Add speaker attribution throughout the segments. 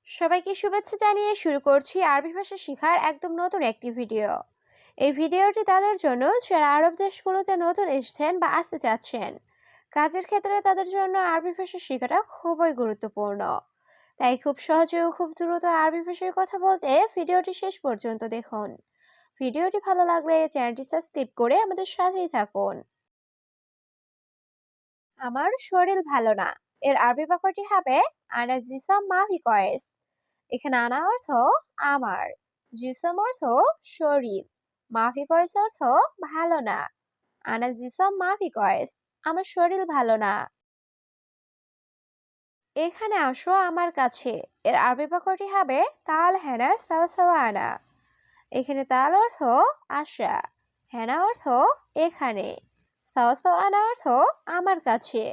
Speaker 1: সবাইকে শুভেচ্ছা জানিয়ে শুরু করছি আরবি ভাষা শেখার একদম নতুন একটি ভিডিও। এই ভিডিওটি তাদের জন্য যারা আরব দেশগুলোতে নতুন এসেছেন বা আসতে চাচ্ছেন। কাজের ক্ষেত্রে তাদের জন্য আরবি ভাষা শেখাটা খুবই গুরুত্বপূর্ণ। তাই খুব সহজে ও খুব দ্রুত আরবি ভাষায় কথা বলতে ভিডিওটি শেষ পর্যন্ত দেখুন। ভিডিওটি ভালো লাগলে চ্যানেলটি সাবস্ক্রাইব করে আমাদের সাথেই থাকুন। আমার শরীর ভালো না, এর আরবি বাক্যটি হবে আনা জিসাম মাফি কয়েস। এখানে আনা অর্থ আমার, জিসম অর্থ শরীর, মাফি কয়েস অর্থ ভালো না। আনা জিসম মাফি কয়েস, আমার শরীর ভালো না। এখানে আসো আমার কাছে, এর আরবি বাক্যটি হবে তাল হেনা সাওয়া সাওয়া আনা। এখানে তাল অর্থ আসা, হেনা অর্থ এখানে, সাওয়া সাওয়া আনা অর্থ আমার কাছে।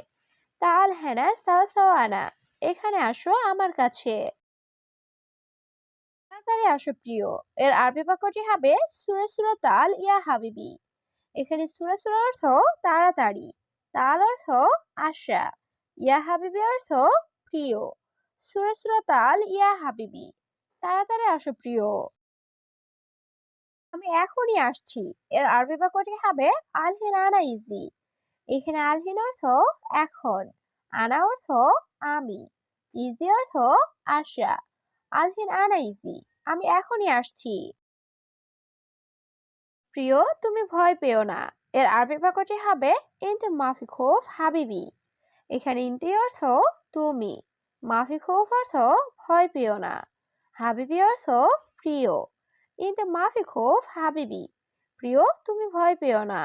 Speaker 1: তাল হেনা সাওয়া সাওয়া আনা, এখানে আসো আমার কাছে। তাড়াতাড়ি আসো প্রিয়, এর আরবি বাক্যটি হবে সুরা সুরা তাল ইয়া হাবিবি। এখানে সুরা সুরা অর্থ তাড়াতাড়ি, তাল অর্থ আশা, ইয়া হাবিবি অর্থ প্রিয়। সুরা সুরা তাল ইয়া হাবিবি, তাড়াতাড়ি আসো প্রিয়। আমি এখনই আসছি, এর আরবি বাক্যটি হবে আলহিন আনা ইজি। এখানে আলহিন অর্থ এখন, আনা অর্থ আমি, ইজি অর্থ আশা। আলহিন আনা ইজি, আমি এখনই আসছি। প্রিয়, তুমি ভয় পেও না, এর আরবি বাক্যটি হবে ইনতে মাফি খোফ হাবিবি। এখানে ইনতে অর্থ তুমি, মাফি খোফ অর্থ ভয় পেও না, হাবিবি অর্থ প্রিয়। ইনতে মাফি খোফ হাবিবি, প্রিয় তুমি ভয় পেও না।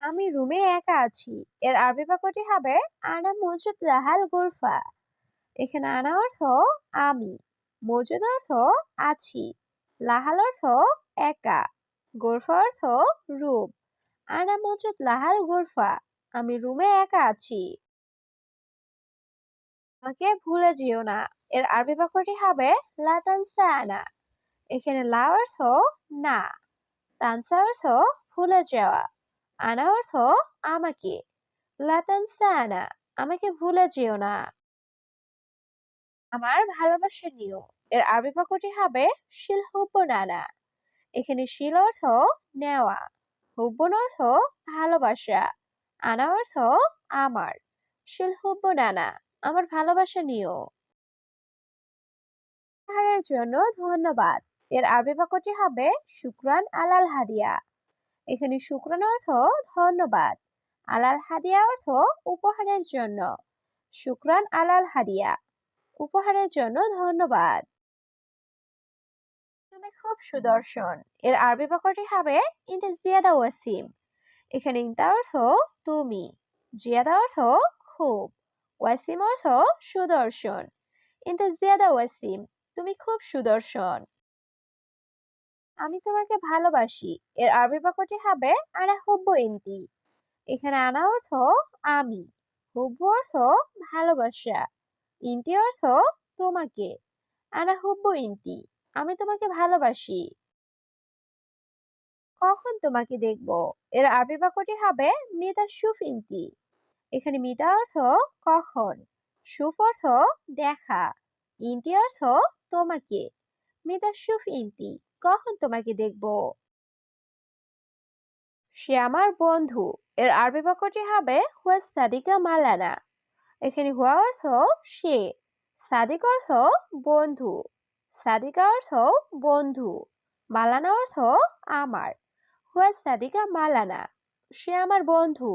Speaker 1: আমি রুমে একা আছি, এর আরবি বাক্যটি হবে আনা মজুদ লাহাল গুরফা। এখানে আনা অর্থ আমি, মজুদ অর্থ আছি, লাহাল অর্থ একা, গোরফা অর্থ রুম। আনা মজুদ লাহাল গোরফা, আমি রুমে একা আছি। আমাকে ভুলে যেও না, এর আরবি বাক্যটি হবে লা তানসা আনা। এখানে লা অর্থ না, তানসা অর্থ ভুলে যাওয়া, আনা অর্থ আমাকে। লা তানসা আনা, আমাকে ভুলে যেও না। আমার ভালোবাসা নিও, এর আরবি বাক্যটি হবে শিল হুব্বু নানা। এখানে শিল অর্থ নেওয়া, হুব্বুন অর্থ ভালোবাসা, আনা অর্থ আমার। শিল হুব্বু নানা, আমার ভালোবাসা নিও। উপহারের জন্য ধন্যবাদ, এর আরবি বাক্যটি হবে শুকরান আলাল হাদিয়া। এখানে শুকরান অর্থ ধন্যবাদ, আলাল হাদিয়া অর্থ উপহারের জন্য। শুকরান আলাল হাদিয়া, উপহারের জন্য ধন্যবাদ। তুমি খুব সুদর্শন, এর আরবি বাক্যটি হবে ইনতা জিয়াদা ওয়াসিম। এখানে ইনতা অর্থ তুমি, জিয়াদা অর্থ খুব, ওয়াসিম অর্থ সুদর্শন। ইনতা জিয়াদা ওয়াসিম, তুমি খুব সুদর্শন। আমি তোমাকে ভালোবাসি, এর আরবি বাক্যটি হবে আনা হুব্বু ইনতি। এখানে আনা অর্থ আমি, হুব্বু অর্থ ভালোবাসা, ইনতি অর্থ তোমাকে। আনা হুব্বু ইনতি, আমি তোমাকে ভালোবাসি। কখন তোমাকে দেখব, এর আরবি বাক্যটি হবে মিতা সুফ ইনতি। এখানে মিতা অর্থ কখন, সুফ অর্থ দেখা, ইনতি অর্থ তোমাকে। মিতা সুফ ইনতি, কখন তোমাকে দেখব। সে আমার বন্ধু, এর আরবি বাক্যটি হবে হুয়া সাদিকা মালানা। এখানে হুয়া অর্থ সে, সাদিক অর্থ বন্ধু, সাদিকা অর্থ বন্ধু, মালানা অর্থ আমার। হুয়া সাদিকা মালানা, সে আমার বন্ধু।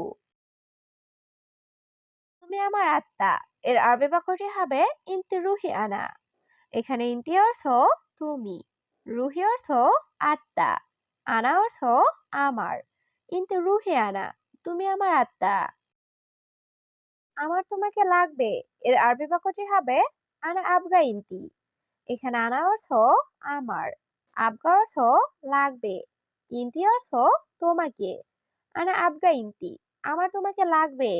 Speaker 1: তুমি আমার আত্মা, এর আরবি বাক্যটি হবে ইনতি রুহি আনা। এখানে ইনতি অর্থ তুমি, রুহি অর্থ আত্মা, আনা অর্থ আমার। ইনতি রুহি আনা, তুমি আমার আত্মা। আমার তোমাকে লাগবে, এর আরবি বাক্যটি হবে আনা আবগা ইনতি। এখানে আনা অর্থ আমার, আবগা অর্থ লাগবে, ইনতি অর্থ তোমাকে। আনা আবগা ইনতি, আমার তোমাকে লাগবে।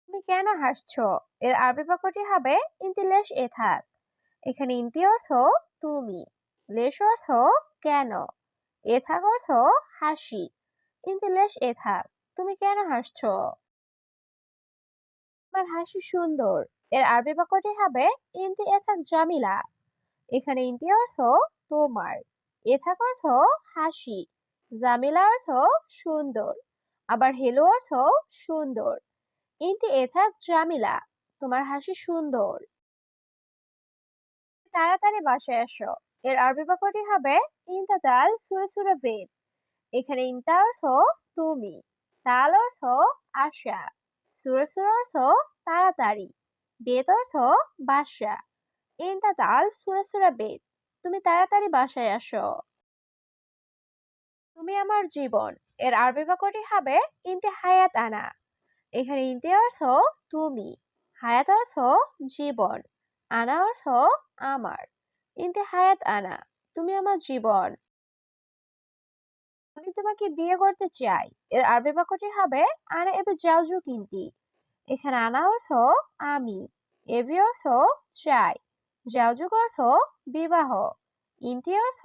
Speaker 1: তুমি কেন হাসছো, এর আরবি বাক্যটি হবে ইনতি লেশ এ থাক। এখানে ইনতি অর্থ তুমি, লেশ অর্থ কেন, এ থাক অর্থ হাসি। ইনতি লেশ এ থাক, তুমি কেন হাসছো। তোমার হাসি সুন্দর, এর আরবি বাক্যটি হবে ইনতি এথাক জামিলা। এখানে ইনতি অর্থ তোমার, এথাক অর্থ হাসি, জামিলা অর্থ সুন্দর, আবার হেলো অর্থ সুন্দর। ইনতি এথাক জামিলা, তোমার হাসি সুন্দর। তাড়াতাড়ি বাসায় আসো। এর আরবি বাক্যটি হবে ইনতা তাল সুরে সুরে বেত। এখানে ইনতা অর্থ তুমি, তাল অর্থ আশা, সুরে সুরে অর্থ তাড়াতাড়ি, বেত অর্থ বাসা। ইনতা তাল সুরে সুরে বেত, তুমি তাড়াতাড়ি বাসায় আসো। তুমি আমার জীবন। এর আরবি বাক্যটি হবে ইনতে হায়াত আনা। এখানে ইনতে অর্থ তুমি, হায়াত অর্থ জীবন, আনা অর্থ আমার। ইনতে হায়াত আনা, তুমি আমার জীবন। আমি তোমাকে বিয়ে করতে চাই। এর আরবি বাক্যটি হবে আনা এবে জাউজুক ইনতি। এখানে আনা অর্থ আমি, এবি অর্থ চাই, জাউজুক অর্থ বিবাহ, ইনতি অর্থ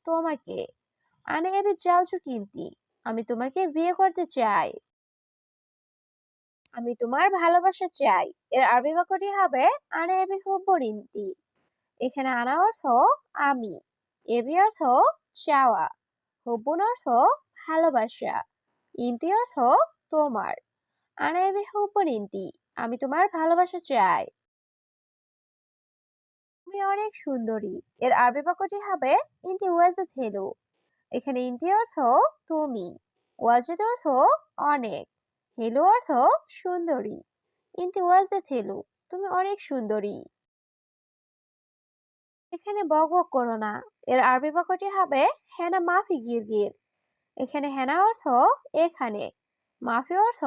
Speaker 1: তোমাকে। আনা এবে জাউজুক ইনতি, আমি তোমাকে বিয়ে করতে চাই। আমি তোমার ভালোবাসা চাই। এর আরবি বাক্যটি হবে আনা এবি হুব্বুর ইনতি। এখানে আনা অর্থ আমি, এবি অর্থ চাওয়া, হুব্বুন অর্থ ভালোবাসা, ইনতি অর্থ তোমার। আনা এবি হুব্বুর ইনতি, আমি তোমার ভালোবাসা চাই। তুমি অনেক সুন্দরী। এর আরবি বাক্যটি হবে ইনতি ওয়াজেদ হেলু। এখানে ইনতি অর্থ তুমি, ওয়াজেদ অর্থ অনেক, হেলু অর্থ সুন্দরী। ইনতি ওয়াজেদ হেলু, তুমি অনেক সুন্দরী। এখানে বক বক করো না। এর আরবি বাক্যটি হবে হেনা মাফি গিরগির। এখানে হেনা অর্থ এখানে, মাফি অর্থ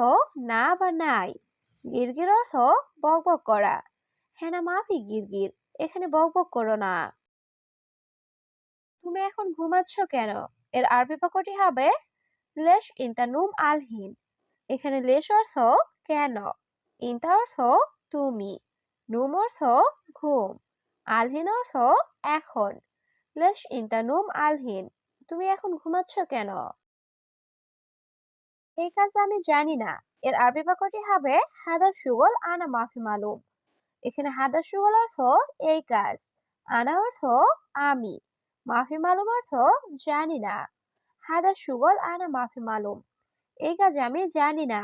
Speaker 1: না বা নাই, গিরগির অর্থ বক বক করা। হেনা মাফি গিরগির, এখানে বক বক করো না। তুমি এখন ঘুমাচ্ছ কেন? এর আরবি বাক্যটি হবে লেশ ইনতা নুম আলহিন। এখানে লেশ অর্থ কেন, ইনতা অর্থ তুমি, নুম অর্থ ঘুম, আলহিন অর্থ এখন। লেশ ইনতা নুম আলহিন, তুমি এখন ঘুমাচ্ছ কেন? এই কাজ আমি জানি না। এর আরবি বাক্যটি হবে হাদা সুগল আনা মাফি মালুম। এখানে হাদা সুগল অর্থ এই কাজ, আনা অর্থ আমি, মাফি মালুম অর্থ জানি না। হাদা সুগল আনা মাফি মালুম, এই কাজ আমি জানি না।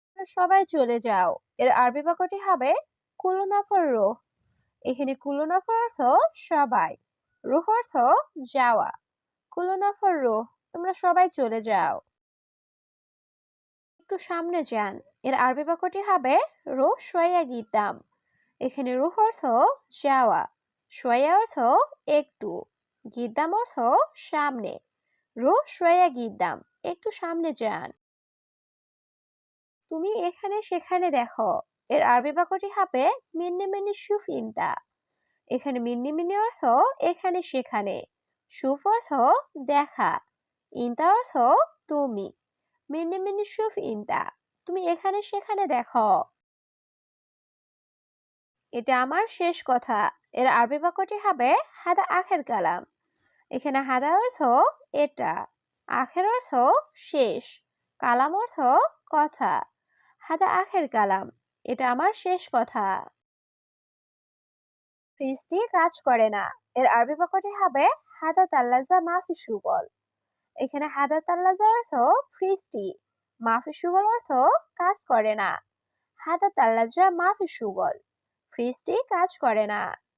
Speaker 1: তোমরা সবাই চলে যাও। এর আরবি বাক্যটি হবে কুলু নাফর রুহ। এখানে কুলু নাফর অর্থ সবাই, রুহ অর্থ যাওয়া। কুলু নাফর রুহ, তোমরা সবাই চলে যাও। একটু সামনে যান। এর আরবি বাক্যটি হবে রুহ শোয়া গিতাম। এখানে রুহ অর্থ যাওয়া, শোয়া অর্থ একটু, গিদ্দাম অর্থ সামনে। রুহ শোয়া গিদ্দাম, একটু সামনে যান। তুমি এখানে সেখানে দেখো। এর আরবি বাক্যটি হবে মিন্নি মিন্নি সুফ ইনতা। এখানে মিন্নি মিন্নি অর্থ এখানে সেখানে, সুফ অর্থ দেখা, ইনতা অর্থ তুমি। মিন্নি মিন্নি সুফ ইনতা, তুমি এখানে সেখানে দেখো। এটা আমার শেষ কথা। এর আরবি বাক্যটি হবে হাদা আখের কালাম। এখানে হাদা অর্থ এটা, আখের অর্থ শেষ, কালাম অর্থ কথা। হাদা আখের কালাম, এটা আমার শেষ কথা। ফ্রিজটি কাজ করে না। এর আরবি বাক্যটি হবে হাদা তাল্লাজা মাফি সুগল। এখানে হাদা তাল্লাজা অর্থ ফ্রিজটি, মাফি সুগল অর্থ কাজ করে না। হাদা তাল্লাজা মাফি সুগল, ফ্রিজটি কাজ করে না।